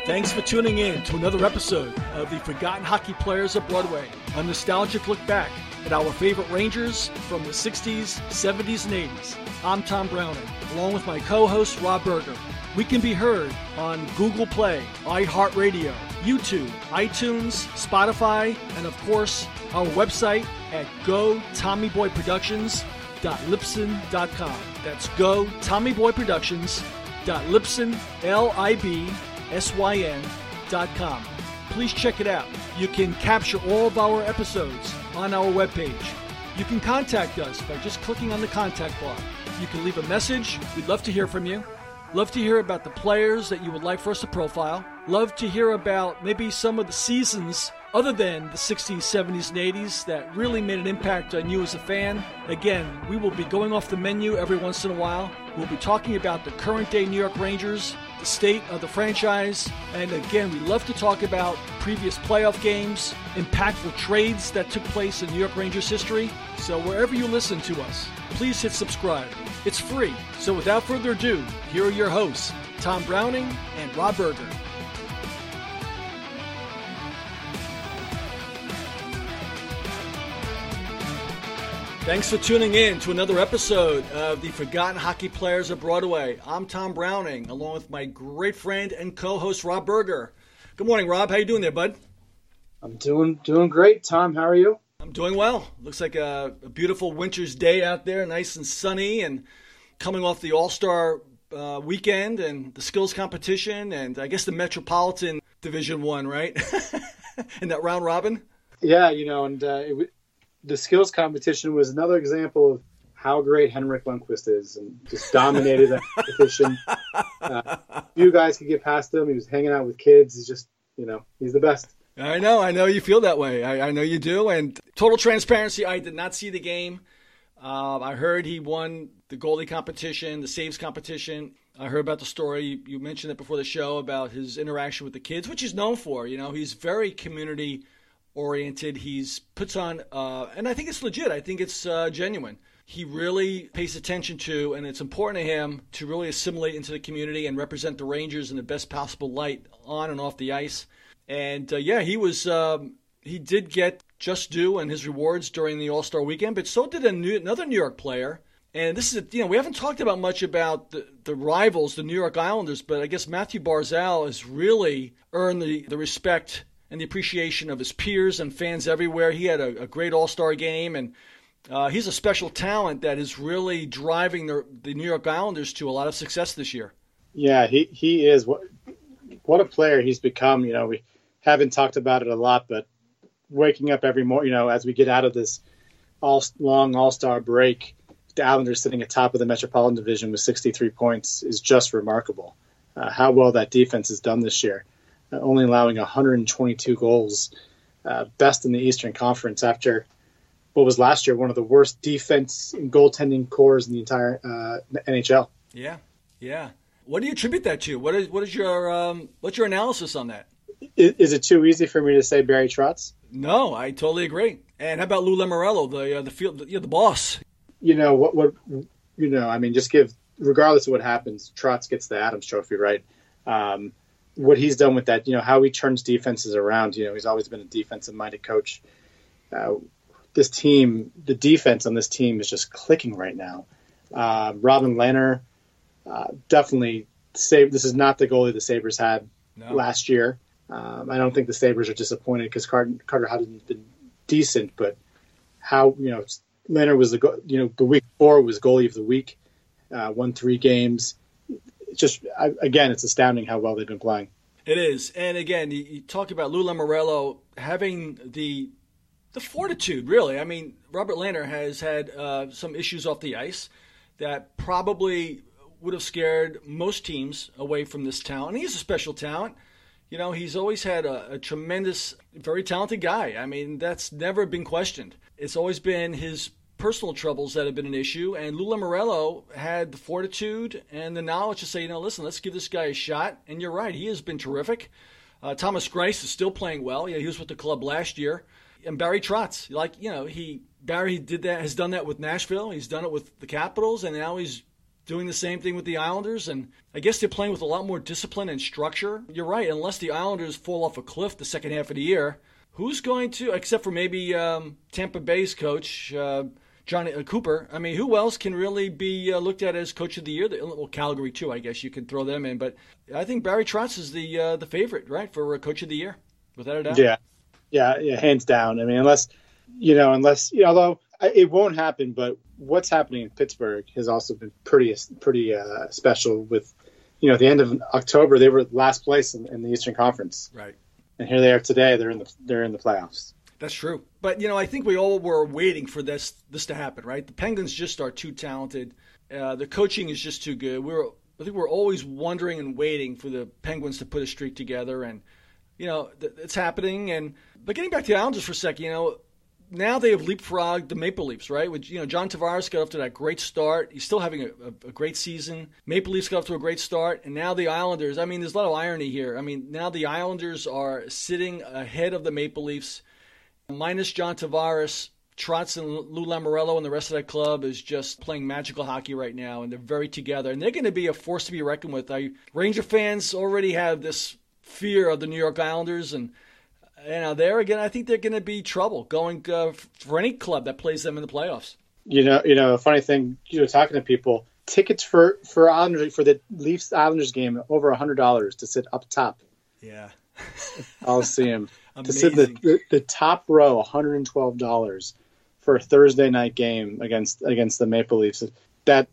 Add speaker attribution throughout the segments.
Speaker 1: Thanks for tuning in to another episode of the Forgotten Hockey Players of Broadway, a nostalgic look back at our favorite Rangers from the 60s, 70s, and 80s. I'm Tom Browning, along with my co-host Rob Berger. We can be heard on Google Play, iHeartRadio, YouTube, iTunes, Spotify, and of course, our website at gotommyboyproductions.libsyn.com. That's gotommyboyproductions.libsyn.com. Please check it out. You can capture all of our episodes on our webpage. You can contact us by just clicking on the contact bar. You can leave a message. We'd love to hear from you. Love to hear about the players that you would like for us to profile. Love to hear about maybe some of the seasons other than the 60s, 70s, and 80s that really made an impact on you as a fan. Again, we will be going off the menu every once in a while. We'll be talking about the current day New York Rangers, the state of the franchise, and again, we love to talk about previous playoff games, impactful trades that took place in New York Rangers history. So wherever you listen to us, please hit subscribe. It's free. So without further ado, here are your hosts, Tom Browning and Rob Berger. Thanks for tuning in to another episode of the Forgotten Hockey Players of Broadway. I'm Tom Browning, along with my great friend and co-host Rob Berger. Good morning, Rob. How you doing there, bud?
Speaker 2: I'm doing great, Tom. How are you?
Speaker 1: I'm doing well. Looks like a beautiful winter's day out there, nice and sunny, and coming off the All-Star weekend and the skills competition, and I guess the Metropolitan Division I, right? In that round robin?
Speaker 2: Yeah, the skills competition was another example of how great Henrik Lundqvist is, and just dominated that competition. Few guys could get past him. He was hanging out with kids. He's just, he's the best.
Speaker 1: I know you feel that way. I know you do. And total transparency, I did not see the game. I heard he won the goalie competition, the saves competition. I heard about the story. You mentioned it before the show about his interaction with the kids, which he's known for. He's very community oriented. He's puts on, and I think it's legit. I think it's genuine. He really pays attention to, and it's important to him to really assimilate into the community and represent the Rangers in the best possible light on and off the ice. And he did get just due and his rewards during the All-Star weekend, but so did another New York player. And this is, we haven't talked about much about the rivals, the New York Islanders, but I guess Matthew Barzal has really earned the respect and the appreciation of his peers and fans everywhere. He had a great All-Star game, and he's a special talent that is really driving the New York Islanders to a lot of success this year.
Speaker 2: Yeah, he is. What a player he's become. We haven't talked about it a lot, but waking up every morning, as we get out of this long All-Star break, the Islanders sitting atop of the Metropolitan Division with 63 points is just remarkable. How well that defense has done this year. Only allowing 122 goals, best in the Eastern Conference after what was last year one of the worst defense and goaltending cores in the entire NHL.
Speaker 1: Yeah. What do you attribute that to? What's your analysis on that?
Speaker 2: Is it too easy for me to say Barry Trotz?
Speaker 1: No, I totally agree. And how about Lou Lamoriello, the boss?
Speaker 2: Just give, regardless of what happens, Trotz gets the Adams Trophy, right? What he's done with that, how he turns defenses around. He's always been a defensive-minded coach. This team, the defense on this team is just clicking right now. Robin Lehner definitely saved. This is not the goalie the Sabres had last year. I don't think the Sabres are disappointed because Carter hadn't been decent, but how, Lehner was the week before was goalie of the week, won 3 games. Again, it's astounding how well they've been playing.
Speaker 1: It is. And again, you talk about Lou Lamoriello having the fortitude, really. I mean, Robert Lehner has had some issues off the ice that probably would have scared most teams away from this talent. And he's a special talent. He's always had a tremendous, very talented guy. I mean, that's never been questioned. It's always been his personal troubles that have been an issue, and Lou Lamoriello had the fortitude and the knowledge to say, listen, let's give this guy a shot. And you're right, he has been terrific. Thomas Greiss is still playing well. He was with the club last year. And Barry Trotz, Barry has done that with Nashville. He's done it with the Capitals, and now he's doing the same thing with the Islanders, and I guess they're playing with a lot more discipline and structure. You're right, unless the Islanders fall off a cliff the second half of the year, who's going to, except for maybe Tampa Bay's coach, Johnny Cooper, I mean, who else can really be looked at as coach of the year? Well, Calgary, too, I guess you could throw them in. But I think Barry Trotz is the favorite, right, for coach of the year, without a doubt.
Speaker 2: Yeah, hands down. I mean, unless although it won't happen, but what's happening in Pittsburgh has also been pretty special. With at the end of October, they were last place in the Eastern Conference,
Speaker 1: right? And
Speaker 2: here they are today. They're in the playoffs.
Speaker 1: That's true. But I think we all were waiting for this to happen, right? The Penguins just are too talented. The coaching is just too good. I think we're always wondering and waiting for the Penguins to put a streak together, and it's happening. But getting back to the Islanders for a second, now they have leapfrogged the Maple Leafs, right? Which, John Tavares got off to that great start. He's still having a great season. Maple Leafs got off to a great start. And now the Islanders, I mean, there's a lot of irony here. I mean, now the Islanders are sitting ahead of the Maple Leafs. Minus John Tavares, Trotz and Lou Lamoriello and the rest of that club is just playing magical hockey right now. And they're very together. And they're going to be a force to be reckoned with. Ranger fans already have this fear of the New York Islanders, and there again, I think they're going to be trouble going for any club that plays them in the playoffs.
Speaker 2: A funny thing, talking to people, tickets for the Leafs Islanders game over $100 to sit up top.
Speaker 1: Yeah,
Speaker 2: I'll see him to sit in the top row, $112 for a Thursday night game against the Maple Leafs. I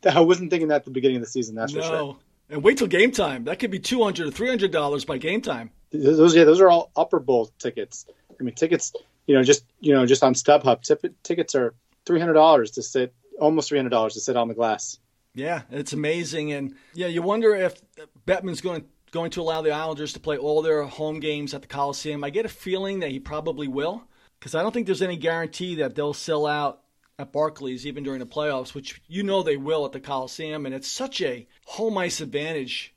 Speaker 2: wasn't thinking that at the beginning of the season. That's for sure.
Speaker 1: And wait till game time. That could be $200 to $300 by game time.
Speaker 2: Those are all upper bowl tickets. I mean, tickets, just on StubHub, tickets are $300 to sit, almost $300 to sit on the glass.
Speaker 1: Yeah, it's amazing. And you wonder if Bettman's going to allow the Islanders to play all their home games at the Coliseum. I get a feeling that he probably will, because I don't think there's any guarantee that they'll sell out at Barclays even during the playoffs, which they will at the Coliseum. And it's such a home ice advantage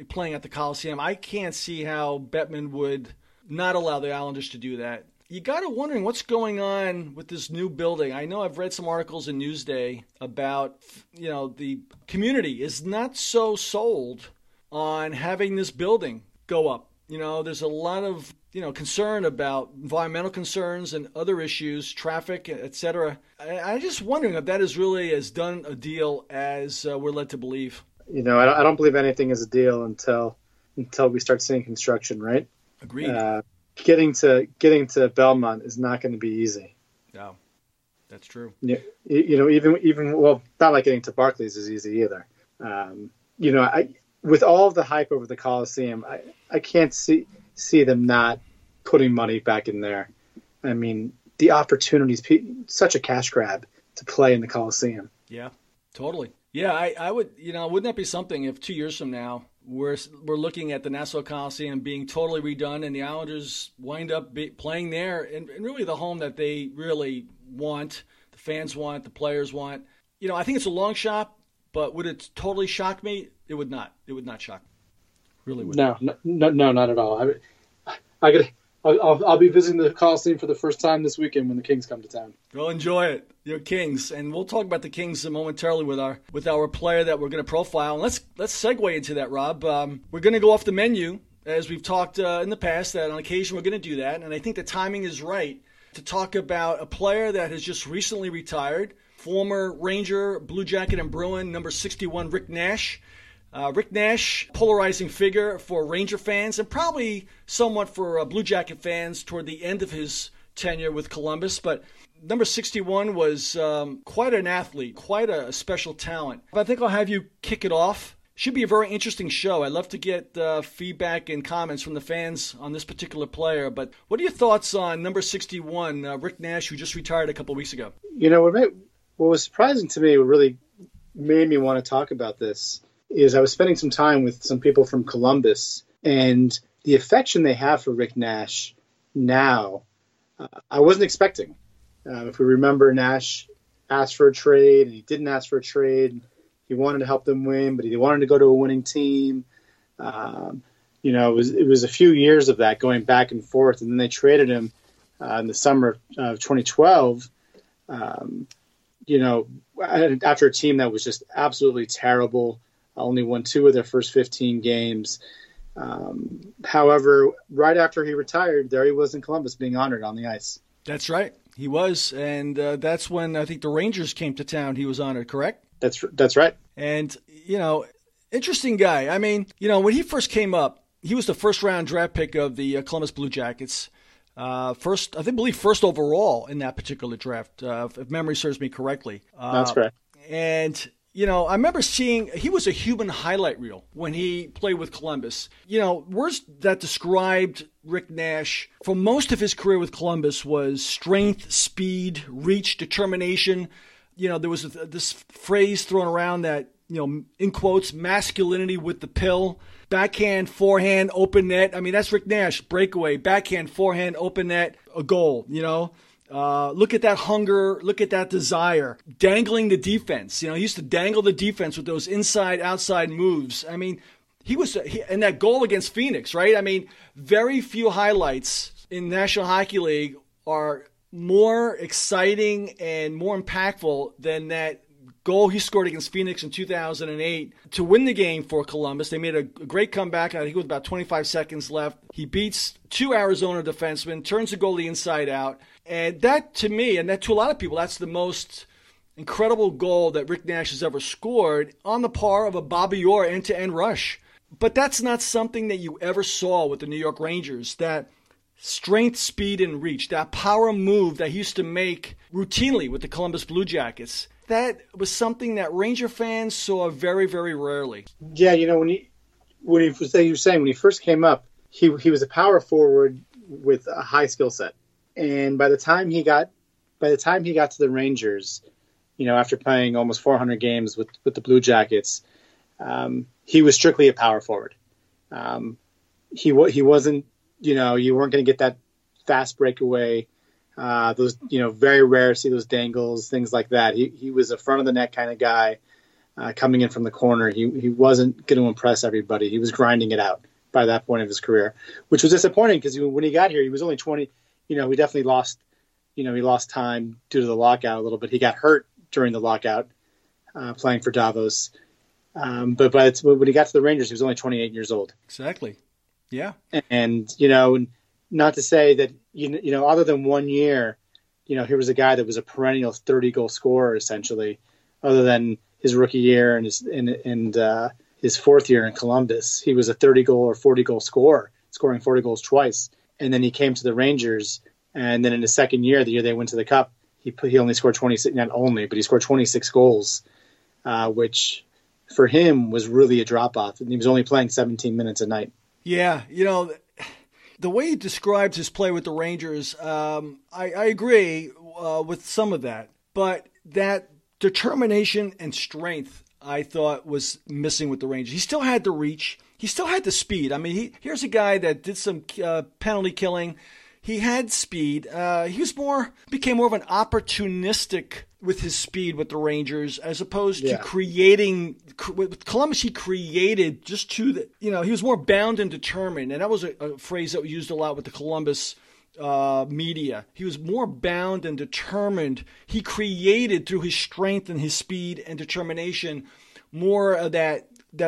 Speaker 1: playing at the Coliseum. I can't see how Bettman would not allow the Islanders to do that. You got to wondering what's going on with this new building. I know I've read some articles in Newsday about, the community is not so sold on having this building go up. There's a lot of, concern about environmental concerns and other issues, traffic, etc. I'm just wondering if that is really as done a deal as we're led to believe.
Speaker 2: I don't believe anything is a deal until we start seeing construction, right?
Speaker 1: Agreed.
Speaker 2: Getting to Belmont is not going to be easy.
Speaker 1: No, that's true.
Speaker 2: Even not like getting to Barclays is easy either. With all of the hype over the Coliseum, I can't see them not putting money back in there. I mean, the opportunities, such a cash grab to play in the Coliseum.
Speaker 1: Yeah, totally. Yeah, I would, wouldn't that be something if 2 years from now we're looking at the Nassau Coliseum being totally redone and the Islanders wind up playing there and really the home that they really want, the fans want, the players want. I think it's a long shot, but would it totally shock me? It would not. It would not shock me. Really would.
Speaker 2: No, not at all. I'll be visiting the Coliseum for the first time this weekend when the Kings come to town.
Speaker 1: Go enjoy it. Your Kings. And we'll talk about the Kings momentarily with our player that we're going to profile. And let's segue into that, Rob. We're going to go off the menu, as we've talked in the past, that on occasion we're going to do that. And I think the timing is right to talk about a player that has just recently retired, former Ranger, Bluejacket, and Bruin, number 61, Rick Nash. Rick Nash, polarizing figure for Ranger fans and probably somewhat for Blue Jacket fans toward the end of his tenure with Columbus. But number 61 was quite an athlete, quite a special talent. I think I'll have you kick it off. Should be a very interesting show. I'd love to get feedback and comments from the fans on this particular player. But what are your thoughts on number 61, Rick Nash, who just retired a couple of weeks ago?
Speaker 2: What was surprising to me, what really made me want to talk about this, is I was spending some time with some people from Columbus, and the affection they have for Rick Nash now, I wasn't expecting. If we remember, Nash asked for a trade, and he didn't ask for a trade. He wanted to help them win, but he wanted to go to a winning team. It was a few years of that going back and forth, and then they traded him in the summer of 2012. after a team that was just absolutely terrible, only won 2 of their first 15 games. However, right after he retired, there he was in Columbus being honored on the ice.
Speaker 1: That's right. He was. And that's when I think the Rangers came to town. He was honored, correct?
Speaker 2: That's right.
Speaker 1: And, interesting guy. I mean, when he first came up, he was the first-round draft pick of the Columbus Bluejackets. First overall in that particular draft, if memory serves me correctly.
Speaker 2: That's correct.
Speaker 1: And, I remember seeing he was a human highlight reel when he played with Columbus. Words that described Rick Nash for most of his career with Columbus was strength, speed, reach, determination. There was this phrase thrown around that, in quotes, masculinity with the pill. Backhand, forehand, open net. I mean, that's Rick Nash. Breakaway, backhand, forehand, open net, a goal, Look at that hunger. Look at that desire. Dangling the defense. He used to dangle the defense with those inside-outside moves. I mean, and that goal against Phoenix, right? I mean, very few highlights in National Hockey League are more exciting and more impactful than that goal he scored against Phoenix in 2008 to win the game for Columbus. They made a great comeback. I think it was about 25 seconds left. He beats 2 Arizona defensemen, turns the goalie inside out. And that, to me, and that to a lot of people, that's the most incredible goal that Rick Nash has ever scored, on the par of a Bobby Orr end-to-end rush. But that's not something that you ever saw with the New York Rangers, that strength, speed, and reach, that power move that he used to make routinely with the Columbus Bluejackets. That was something that Ranger fans saw very, very rarely.
Speaker 2: Yeah, when he first came up, he was a power forward with a high skill set, and by the time he got to the Rangers, after playing almost 400 games with the Bluejackets, he was strictly a power forward. He wasn't, you weren't going to get that fast breakaway. Those, very rare to see those dangles, things like that. He was a front of the net kind of guy, coming in from the corner. He wasn't going to impress everybody. He was grinding it out by that point of his career, which was disappointing because when he got here, he was only 20. He definitely lost, he lost time due to the lockout a little bit. He got hurt during the lockout, playing for Davos. But when he got to the Rangers, he was only 28 years old.
Speaker 1: Exactly. Yeah.
Speaker 2: And, not to say that, other than 1 year, here was a guy that was a perennial 30-goal scorer, essentially, other than his rookie year and his fourth year in Columbus. He was a 30-goal or 40-goal scorer, scoring 40 goals twice. And then he came to the Rangers, and then in his second year, the year they went to the Cup, he only scored 26, not only, but he scored 26 goals, which for him was really a drop-off. And he was only playing 17 minutes a night.
Speaker 1: Yeah, the way he describes his play with the Rangers, I agree with some of that. But that determination and strength, I thought, was missing with the Rangers. He still had the reach. He still had the speed. I mean, here's a guy that did some penalty killing. He had speed. He became more of an opportunistic with his speed with the Rangers, as opposed to creating. With Columbus, he created just he was more bound and determined. And that was a phrase that we used a lot with the Columbus media. He was more bound and determined. He created, through his strength and his speed and determination, more of that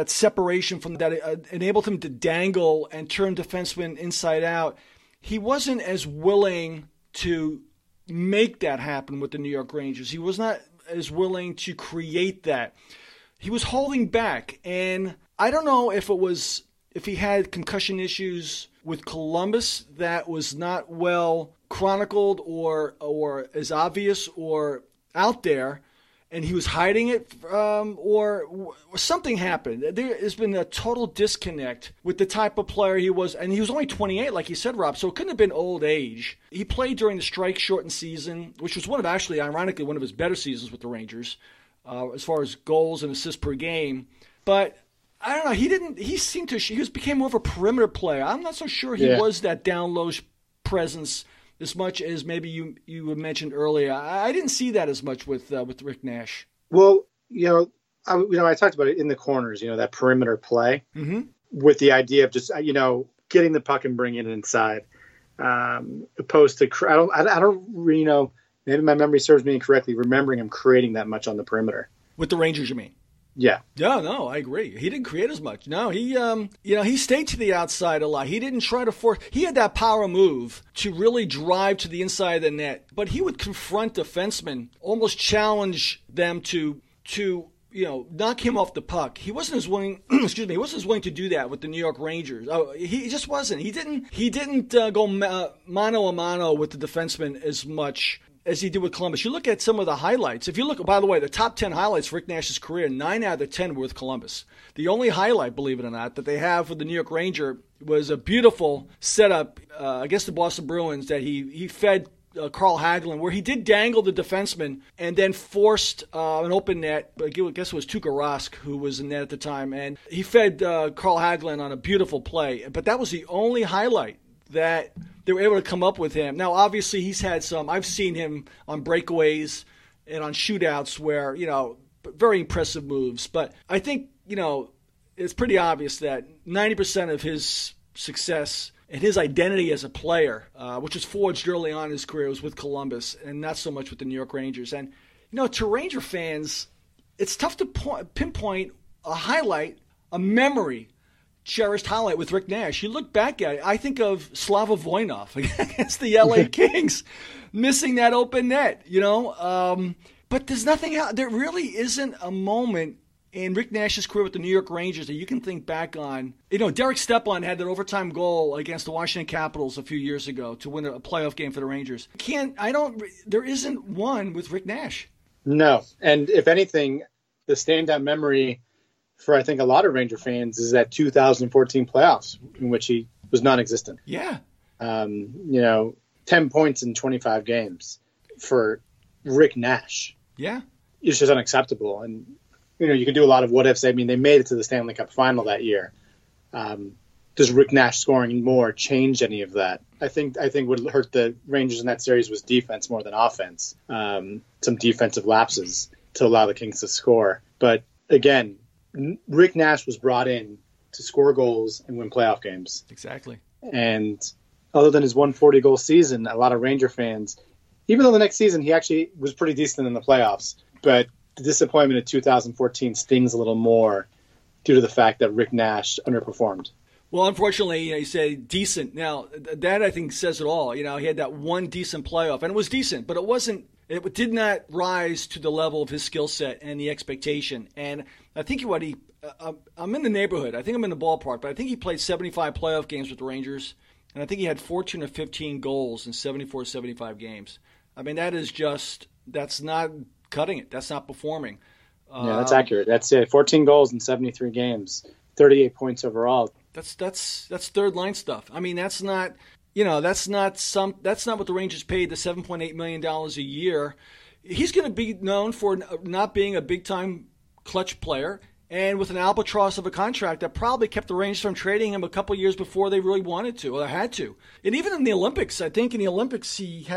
Speaker 1: separation from that enabled him to dangle and turn defensemen inside out. He wasn't as willing to make that happen with the New York Rangers. He was not as willing to create that. He was holding back, and I don't know if he had concussion issues with Columbus that was not well chronicled or as obvious or out there, and he was hiding it, or something happened. There has been a total disconnect with the type of player he was, and he was only 28, like you said, Rob, so it couldn't have been old age. He played during the strike-shortened season, which was ironically, one of his better seasons with the Rangers, as far as goals and assists per game. But I don't know, he became more of a perimeter player. I'm not so sure he was that down-low presence as much as maybe you mentioned earlier. I didn't see that as much with Rick Nash.
Speaker 2: Well, I talked about it in the corners, that perimeter play, with the idea of just, getting the puck and bringing it inside, opposed to, I don't maybe my memory serves me incorrectly, remembering him creating that much on the perimeter.
Speaker 1: With the Rangers, you mean?
Speaker 2: Yeah.
Speaker 1: Yeah, no, I agree. He didn't create as much. No, he stayed to the outside a lot. He didn't try to force. He had that power move to really drive to the inside of the net, but he would confront defensemen, almost challenge them to knock him off the puck. He wasn't as willing. Excuse me. He wasn't as willing to do that with the New York Rangers. He just wasn't. He didn't go mano a mano with the defenseman as much as he did with Columbus. You look at some of the highlights. If you look, by the way, the top 10 highlights for Rick Nash's career, 9 out of the 10 were with Columbus. The only highlight, believe it or not, that they have with the New York Ranger was a beautiful setup against the Boston Bruins that he fed Carl Hagelin, where he did dangle the defenseman and then forced an open net. I guess it was Tuukka Rask who was in net at the time, and he fed Carl Hagelin on a beautiful play. But that was the only highlight that they were able to come up with him. Now, obviously, he's had some. I've seen him on breakaways and on shootouts where, very impressive moves. But I think, it's pretty obvious that 90% of his success and his identity as a player, which was forged early on in his career, was with Columbus and not so much with the New York Rangers. And, to Ranger fans, it's tough to pinpoint a highlight, a memory, cherished highlight with Rick Nash. You look back at it, I think of Slava Voinov against the LA Kings, missing that open net, But there's nothing out. There really isn't a moment in Rick Nash's career with the New York Rangers that you can think back on. Derek Stepan had that overtime goal against the Washington Capitals a few years ago to win a playoff game for the Rangers. There isn't one with Rick Nash. No.
Speaker 2: And if anything, the standout memory for, I think, a lot of Ranger fans is that 2014 playoffs in which he was non-existent.
Speaker 1: Yeah.
Speaker 2: 10 points in 25 games for Rick Nash.
Speaker 1: Yeah.
Speaker 2: It's just unacceptable. And, you can do a lot of what ifs. I mean, they made it to the Stanley Cup final that year. Does Rick Nash scoring more change any of that? I think what hurt the Rangers in that series was defense more than offense. Some defensive lapses to allow the Kings to score. But again, Rick Nash was brought in to score goals and win playoff games.
Speaker 1: Exactly.
Speaker 2: And other than his 140-goal season, a lot of Ranger fans, even though the next season he actually was pretty decent in the playoffs, but the disappointment of 2014 stings a little more due to the fact that Rick Nash underperformed. Well,
Speaker 1: unfortunately, you say decent. Now, that I think says it all. He had that one decent playoff, and it was decent, but it did not rise to the level of his skill set and the expectation. And I think I'm in the neighborhood. I think I'm in the ballpark, but I think he played 75 playoff games with the Rangers, and I think he had 14 or 15 goals in 74, 75 games. I mean, that's not cutting it. That's not performing.
Speaker 2: Yeah, that's accurate. That's it. 14 goals in 73 games, 38 points overall.
Speaker 1: That's third line stuff. I mean, that's not what the Rangers paid the $7.8 million a year. He's going to be known for not being a big time clutch player, and with an albatross of a contract that probably kept the Rangers from trading him a couple years before they really wanted to or had to. And even in the Olympics, I think in the Olympics he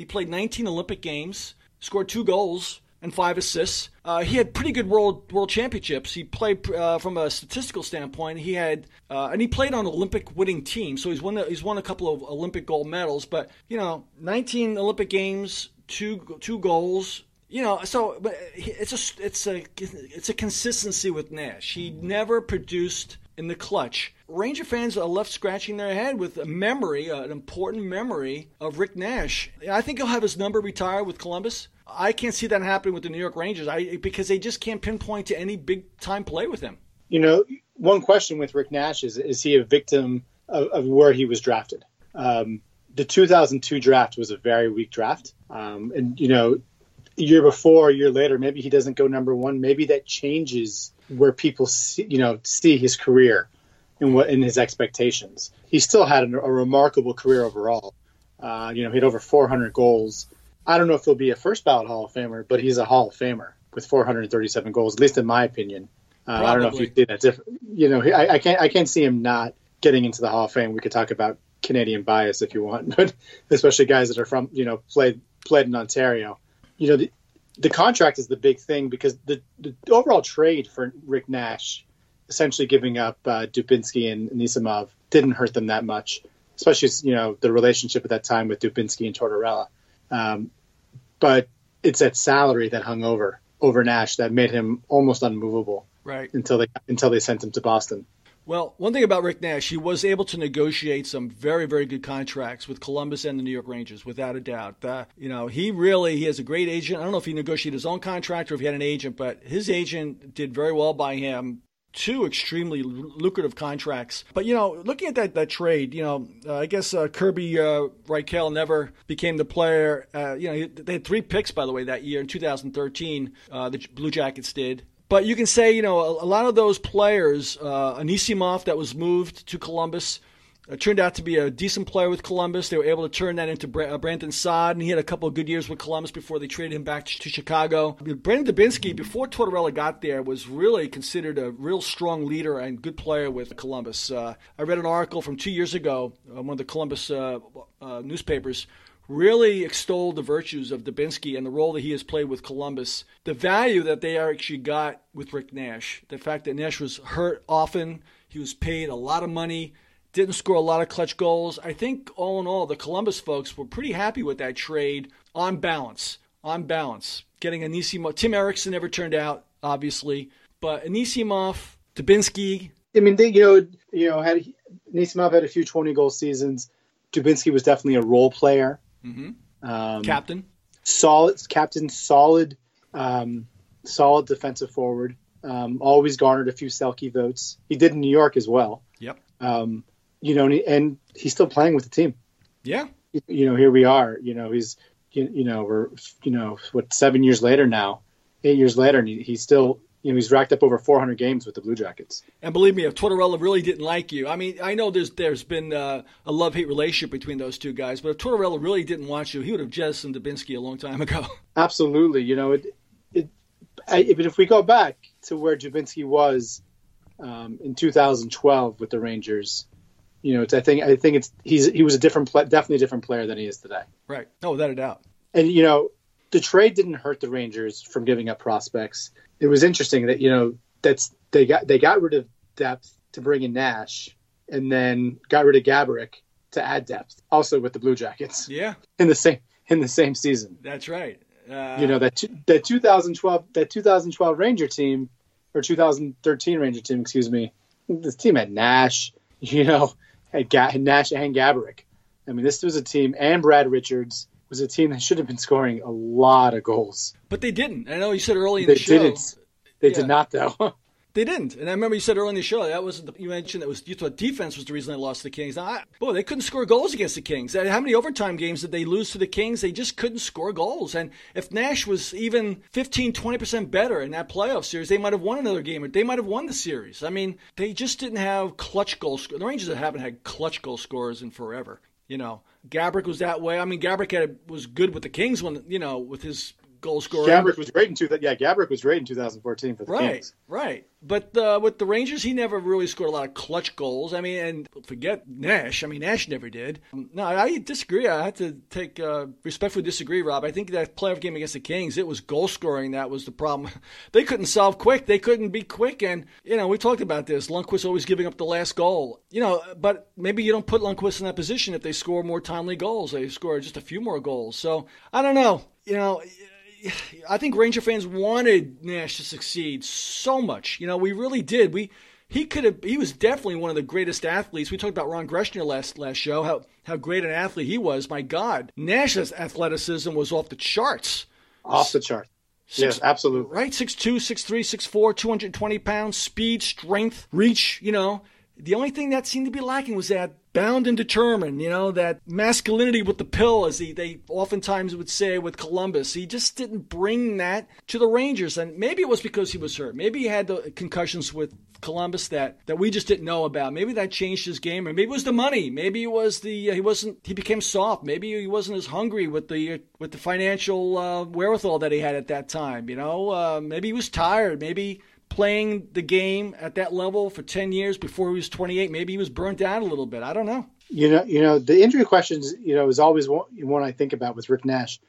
Speaker 1: played 19 Olympic games, scored 2 goals and 5 assists. He had pretty good world championships. He played from a statistical standpoint. He had and he played on an Olympic winning team, so he's won a couple of Olympic gold medals. But 19 Olympic games, two goals. But it's a consistency with Nash. He never produced in the clutch. Ranger fans are left scratching their head with a memory, an important memory of Rick Nash. I think he'll have his number retired with Columbus. I can't see that happening with the New York Rangers because they just can't pinpoint to any big-time play with him.
Speaker 2: One question with Rick Nash is he a victim of where he was drafted? The 2002 draft was a very weak draft. Year before, a year later, maybe he doesn't go number one. Maybe that changes where people see his career in his expectations. He still had a remarkable career overall. He had over 400 goals. I don't know if he'll be a first ballot Hall of Famer, but he's a Hall of Famer with 437 goals, at least in my opinion. I don't know if you see that different. I can't see him not getting into the Hall of Fame. We could talk about Canadian bias if you want, but especially guys that are from played in Ontario. The contract is the big thing because the overall trade for Rick Nash, essentially giving up Dubinsky and Anisimov, didn't hurt them that much, especially the relationship at that time with Dubinsky and Tortorella. but it's that salary that hung over Nash that made him almost unmovable.
Speaker 1: Right.
Speaker 2: Until they sent him to Boston.
Speaker 1: Well, one thing about Rick Nash, he was able to negotiate some very, very good contracts with Columbus and the New York Rangers, without a doubt. He has a great agent. I don't know if he negotiated his own contract or if he had an agent, but his agent did very well by him. 2 extremely lucrative contracts. But, looking at that trade, I guess Kirby Reichel never became the player. They had 3 picks, by the way, that year in 2013, the Bluejackets did. But you can say, a lot of those players, Anisimov that was moved to Columbus, turned out to be a decent player with Columbus. They were able to turn that into Brandon Saad, and he had a couple of good years with Columbus before they traded him back to Chicago. Brandon Dubinsky, before Tortorella got there, was really considered a real strong leader and good player with Columbus. I read an article from 2 years ago, one of the Columbus newspapers, really extolled the virtues of Dubinsky and the role that he has played with Columbus. The value that they actually got with Rick Nash, the fact that Nash was hurt often, he was paid a lot of money, didn't score a lot of clutch goals. I think all in all, the Columbus folks were pretty happy with that trade on balance. Getting Anisimov. Tim Erickson never turned out, obviously, but Anisimov, Dubinsky.
Speaker 2: I mean, Anisimov had a few 20-goal seasons. Dubinsky was definitely a role player.
Speaker 1: Mm-hmm. Captain,
Speaker 2: solid defensive forward. Always garnered a few Selke votes. He did in New York as well.
Speaker 1: Yep.
Speaker 2: And he's still playing with the team.
Speaker 1: Yeah.
Speaker 2: Here we are. He's we're 7 years later now, 8 years later, and he's still. He's racked up over 400 games with the Bluejackets.
Speaker 1: And believe me, if Tortorella really didn't like you, I mean, I know there's been a love-hate relationship between those two guys, but if Tortorella really didn't want you, he would have jettisoned Dubinsky a long time ago. Absolutely.
Speaker 2: If we go back to where Dubinsky was in 2012 with the Rangers, he was definitely a different player than he is today.
Speaker 1: Right. No, without a doubt.
Speaker 2: And the trade didn't hurt the Rangers from giving up prospects. It was interesting that they got rid of depth to bring in Nash, and then got rid of Gaborik to add depth, also with the Bluejackets.
Speaker 1: Yeah,
Speaker 2: in the same season.
Speaker 1: That's right.
Speaker 2: That 2012 Ranger team, or 2013 Ranger team, excuse me. This team had Nash, had Nash and Gaborik. I mean, this was a team, and Brad Richards was a team that should have been scoring a lot of goals.
Speaker 1: But they didn't. I know you said early in the show.
Speaker 2: They did not, though.
Speaker 1: They didn't. And I remember you said early in the show, you mentioned you thought defense was the reason they lost to the Kings. Now, they couldn't score goals against the Kings. How many overtime games did they lose to the Kings? They just couldn't score goals. And if Nash was even 15, 20% better in that playoff series, they might have won another game, or they might have won the series. I mean, they just didn't have clutch goal scorers. The Rangers haven't had clutch goal scorers in forever. Gaborik was that way. I mean, Gaborik was good with the Kings when, with his goal scoring.
Speaker 2: Gaborik was great in 2014 for the Kings.
Speaker 1: Right. But with the Rangers, he never really scored a lot of clutch goals. I mean, and forget Nash. I mean, Nash never did. No, I disagree. I have to respectfully disagree, Rob. I think that playoff game against the Kings, it was goal scoring that was the problem. They couldn't solve quick. They couldn't be quick. And, we talked about this. Lundqvist always giving up the last goal. But maybe you don't put Lundqvist in that position if they score more timely goals. They score just a few more goals. So, I don't know. I think Ranger fans wanted Nash to succeed so much. We really did. He was definitely one of the greatest athletes. We talked about Ron Greshner last show, how great an athlete he was. My God, Nash's athleticism was off the charts.
Speaker 2: Off the chart. Yes, absolutely.
Speaker 1: Right? 6'2", 6'3", 6'4", 220 pounds, speed, strength, reach, The only thing that seemed to be lacking was that bound and determined, that masculinity with the pill, as they oftentimes would say with Columbus. He just didn't bring that to the Rangers. And maybe it was because he was hurt. Maybe he had the concussions with Columbus that we just didn't know about. Maybe that changed his game. Or maybe it was the money. Maybe it was he became soft. Maybe he wasn't as hungry with the financial wherewithal that he had at that time. Maybe he was tired. Maybe playing the game at that level for 10 years before he was 28, maybe he was burnt out a little bit. I don't know.
Speaker 2: The injury questions, is always one I think about with Rick Nash.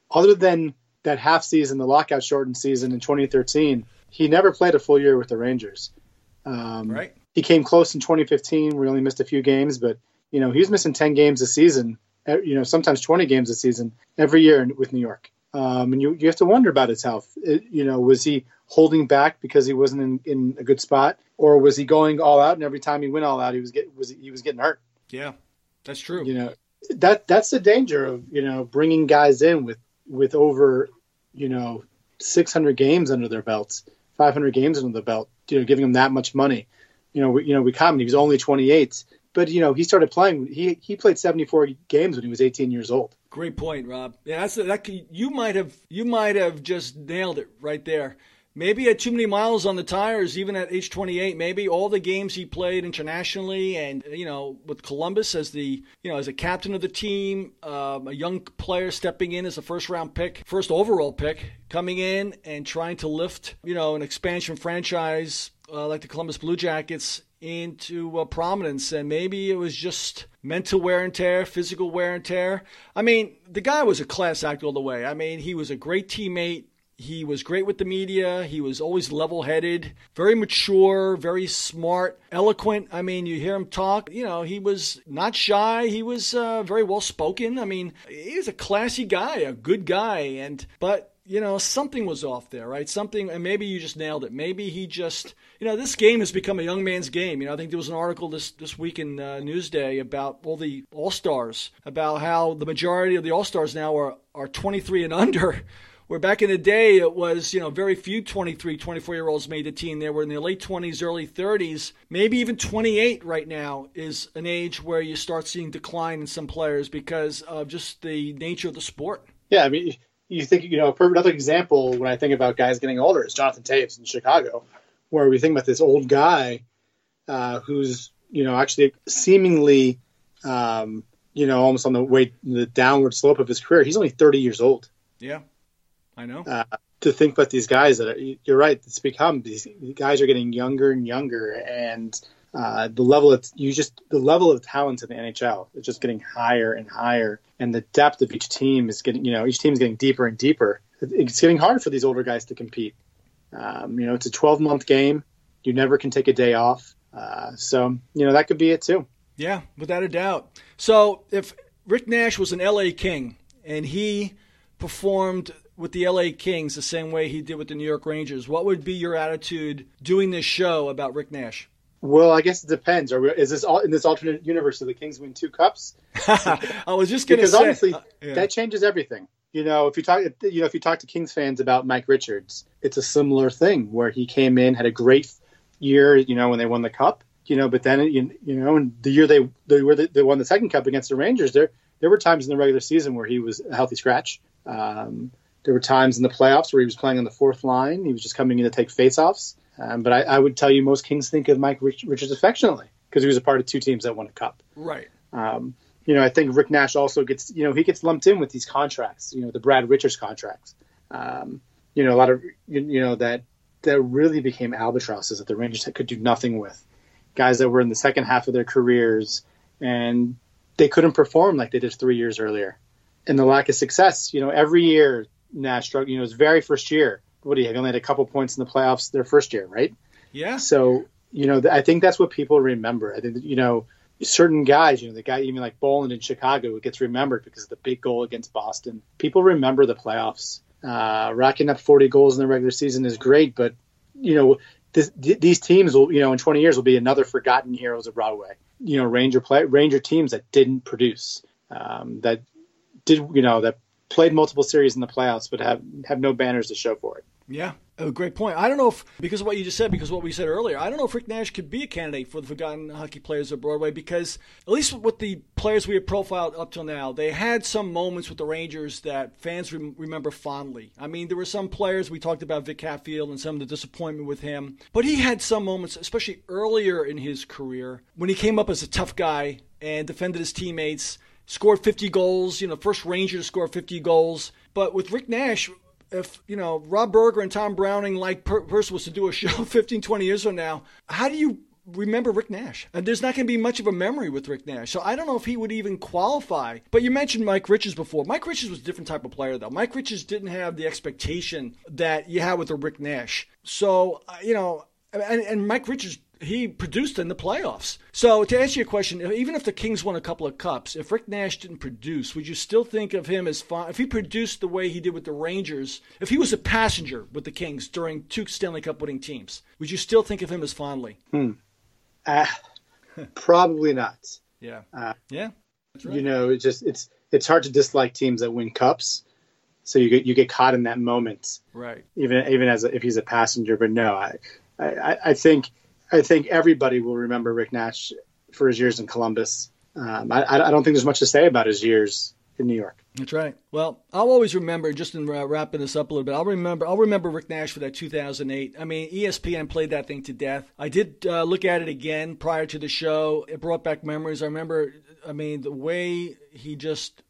Speaker 2: Other than that half season, the lockout shortened season in 2013, he never played a full year with the Rangers.
Speaker 1: Right.
Speaker 2: He came close in 2015. We only missed a few games, but, he was missing 10 games a season, sometimes 20 games a season every year with New York. And you have to wonder about his health. Was he holding back because he wasn't in a good spot, or was he going all out? And every time he went all out, he was getting hurt.
Speaker 1: Yeah, that's true.
Speaker 2: That's the danger of bringing guys in with over 600 games under their belts, 500 games under the belt. Giving them that much money. We commented he was only 28, but he started playing. He played 74 games when he was 18 years old.
Speaker 1: Great point, Rob. Yeah, you might have just nailed it right there. Maybe he had too many miles on the tires, even at age 28. Maybe all the games he played internationally, and with Columbus as as a captain of the team, a young player stepping in as a first overall pick, coming in and trying to lift an expansion franchise like the Columbus Bluejackets into prominence. And maybe it was just mental wear and tear, physical wear and tear. I mean, the guy was a class act all the way. I mean, he was a great teammate. He was great with the media. He was always level-headed, very mature, very smart, eloquent. I mean, you hear him talk. He was not shy. He was very well-spoken. I mean, he was a classy guy, a good guy. But something was off there, right? Something, and maybe you just nailed it. Maybe he just, this game has become a young man's game. I think there was an article this week in Newsday about all the All-Stars, about how the majority of the All-Stars now are 23 and under. Where back in the day, it was, very few 23, 24-year-olds made the team. They were in their late 20s, early 30s. Maybe even 28 right now is an age where you start seeing decline in some players because of just the nature of the sport.
Speaker 2: Yeah, I mean, you think, another example when I think about guys getting older is Jonathan Toews in Chicago, where we think about this old guy who's, actually seemingly, almost on the downward slope of his career. He's only 30 years old.
Speaker 1: Yeah. I know.
Speaker 2: To think about these guys you're right. These guys are getting younger and younger, and the level of talent in the NHL is just getting higher and higher, and the depth of each team is each team is getting deeper and deeper. It's getting hard for these older guys to compete. It's a 12-month game. You never can take a day off. So that could be it too.
Speaker 1: Yeah, without a doubt. So if Rick Nash was an LA King and he performed with the LA Kings the same way he did with the New York Rangers, what would be your attitude doing this show about Rick Nash?
Speaker 2: Well, I guess it depends. Is this in this alternate universe? Do the Kings win 2 cups?
Speaker 1: I was just going to say,
Speaker 2: because honestly, that changes everything. If you talk to Kings fans about Mike Richards, it's a similar thing where he came in, had a great year, when they won the cup, but then in the year they won the second cup against the Rangers, there were times in the regular season where he was a healthy scratch. There were times in the playoffs where he was playing on the fourth line. He was just coming in to take faceoffs. But I would tell you most Kings think of Mike Richards affectionately because he was a part of 2 teams that won a cup.
Speaker 1: Right.
Speaker 2: I think Rick Nash also gets, he gets lumped in with these contracts, the Brad Richards contracts. A lot of, that really became albatrosses that the Rangers could do nothing with. Guys that were in the second half of their careers and they couldn't perform like they did 3 years earlier. And the lack of success, every year Nash struggled, his very first year. What do you have? He only had a couple points in the playoffs their first year, right?
Speaker 1: Yeah.
Speaker 2: So, I think that's what people remember. I think that, certain guys, the guy even like Boland in Chicago gets remembered because of the big goal against Boston. People remember the playoffs. Racking up 40 goals in the regular season is great, but, these teams will, in 20 years will be another forgotten heroes of Broadway. Ranger teams that didn't produce, that played multiple series in the playoffs, but have no banners to show for it.
Speaker 1: Yeah, a great point. I don't know if, because of what you just said, because of what we said earlier, I don't know if Rick Nash could be a candidate for the Forgotten Hockey Players of Broadway because, at least with the players we have profiled up till now, they had some moments with the Rangers that fans remember fondly. I mean, there were some players, we talked about Vic Hatfield and some of the disappointment with him, but he had some moments, especially earlier in his career, when he came up as a tough guy and defended his teammates, scored 50 goals, first Ranger to score 50 goals. But with Rick Nash, if, Rob Berger and Tom Browning person was to do a show 15, 20 years from now, how do you remember Rick Nash? And there's not going to be much of a memory with Rick Nash. So I don't know if he would even qualify. But you mentioned Mike Richards before. Mike Richards was a different type of player, though. Mike Richards didn't have the expectation that you had with a Rick Nash. So, and Mike Richards he produced in the playoffs. So to answer your question, even if the Kings won a couple of cups, if Rick Nash didn't produce, would you still think of him as if he produced the way he did with the Rangers, if he was a passenger with the Kings during 2 Stanley Cup winning teams, would you still think of him as fondly?
Speaker 2: Probably not.
Speaker 1: Yeah. Yeah. That's right.
Speaker 2: You know, it's hard to dislike teams that win cups. So you get caught in that moment,
Speaker 1: right?
Speaker 2: Even if he's a passenger. But no, I think everybody will remember Rick Nash for his years in Columbus. I don't think there's much to say about his years in New York.
Speaker 1: That's right. Well, I'll always remember, just in wrapping this up a little bit, I'll remember Rick Nash for that 2008. I mean, ESPN played that thing to death. I did look at it again prior to the show. It brought back memories. I remember, the way he just,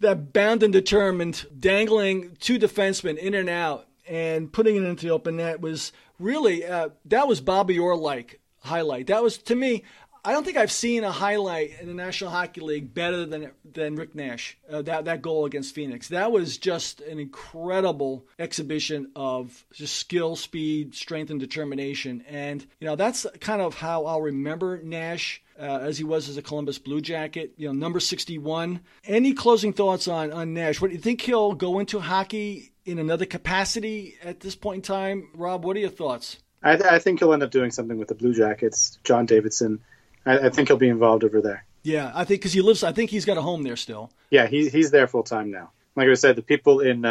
Speaker 1: that bound and determined, dangling 2 defensemen in and out and putting it into the open net was really, that was Bobby Orr-like highlight. That was, to me, I don't think I've seen a highlight in the National Hockey League better than Rick Nash, that goal against Phoenix. That was just an incredible exhibition of just skill, speed, strength, and determination. And, that's kind of how I'll remember Nash as he was as a Columbus Bluejacket, number 61. Any closing thoughts on Nash? What do you think he'll go into hockey in another capacity at this point in time? Rob, what are your thoughts?
Speaker 2: I think he'll end up doing something with the Bluejackets, John Davidson. I think he'll be involved over there.
Speaker 1: Yeah, I think because I think he's got a home there still.
Speaker 2: Yeah, he's there full time now. Like I said, the people in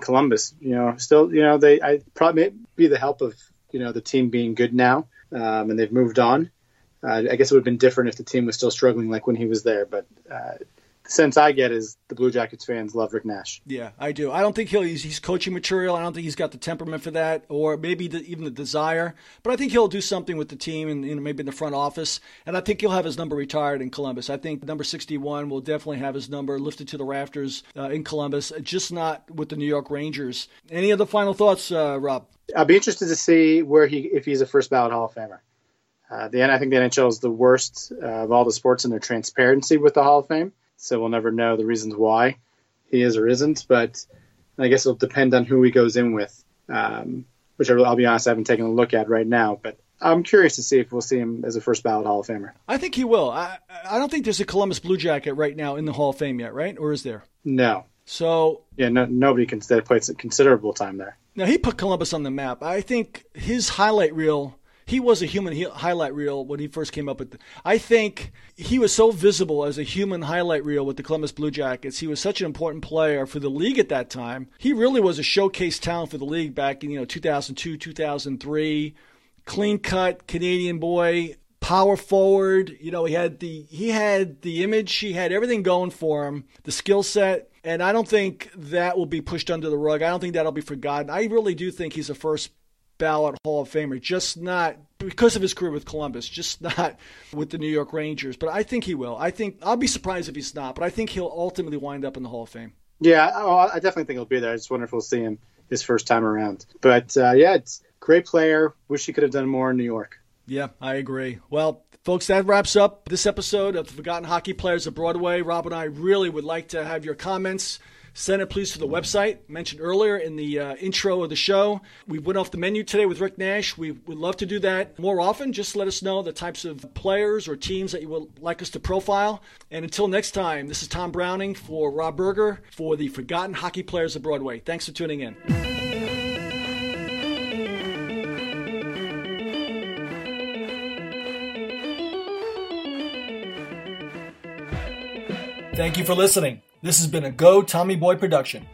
Speaker 2: Columbus, I probably be the help of the team being good now, and they've moved on. I guess it would have been different if the team was still struggling like when he was there, but the sense I get is the Blue Jackets fans love Rick Nash.
Speaker 1: Yeah, I do. I don't think he's coaching material. I don't think he's got the temperament for that, or maybe even the desire. But I think he'll do something with the team and maybe in the front office. And I think he'll have his number retired in Columbus. I think number 61 will definitely have his number lifted to the rafters in Columbus, just not with the New York Rangers. Any other final thoughts, Rob?
Speaker 2: I'd be interested to see if he's a first ballot Hall of Famer. I think the NHL is the worst of all the sports in their transparency with the Hall of Fame. So we'll never know the reasons why he is or isn't. But I guess it'll depend on who he goes in with, which I'll be honest, I haven't taken a look at right now. But I'm curious to see if we'll see him as a first ballot Hall of Famer.
Speaker 1: I think he will. I don't think there's a Columbus Blue Jacket right now in the Hall of Fame yet, right? Or is there?
Speaker 2: No.
Speaker 1: So
Speaker 2: yeah, nobody can place a considerable time there.
Speaker 1: Now, he put Columbus on the map. I think his highlight reel, he was a human highlight reel when he first came up with I think he was so visible as a human highlight reel with the Columbus Blue Jackets. He was such an important player for the league at that time. He really was a showcase talent for the league back in 2002, 2003. Clean-cut Canadian boy, power forward. He had the image. He had everything going for him, the skill set. And I don't think that will be pushed under the rug. I don't think that'll be forgotten. I really do think he's a first ballot Hall of Famer, just not because of his career with Columbus, just not with the New York Rangers. But I think he will. I'll be surprised if he's not, but I think he'll ultimately wind up in the Hall of Fame.
Speaker 2: Yeah, I definitely think he'll be there. I just wonder if we'll see him his first time around. But it's a great player. Wish he could have done more in New York.
Speaker 1: Yeah, I agree. Well, folks, that wraps up this episode of the Forgotten Hockey Players of Broadway. Rob and I really would like to have your comments. Send it, please, to the website mentioned earlier in the intro of the show. We went off the menu today with Rick Nash. We would love to do that more often. Just let us know the types of players or teams that you would like us to profile. And until next time, this is Tom Browning for Rob Berger for the Forgotten Hockey Players of Broadway. Thanks for tuning in. Thank you for listening. This has been a Go Tommy Boy production.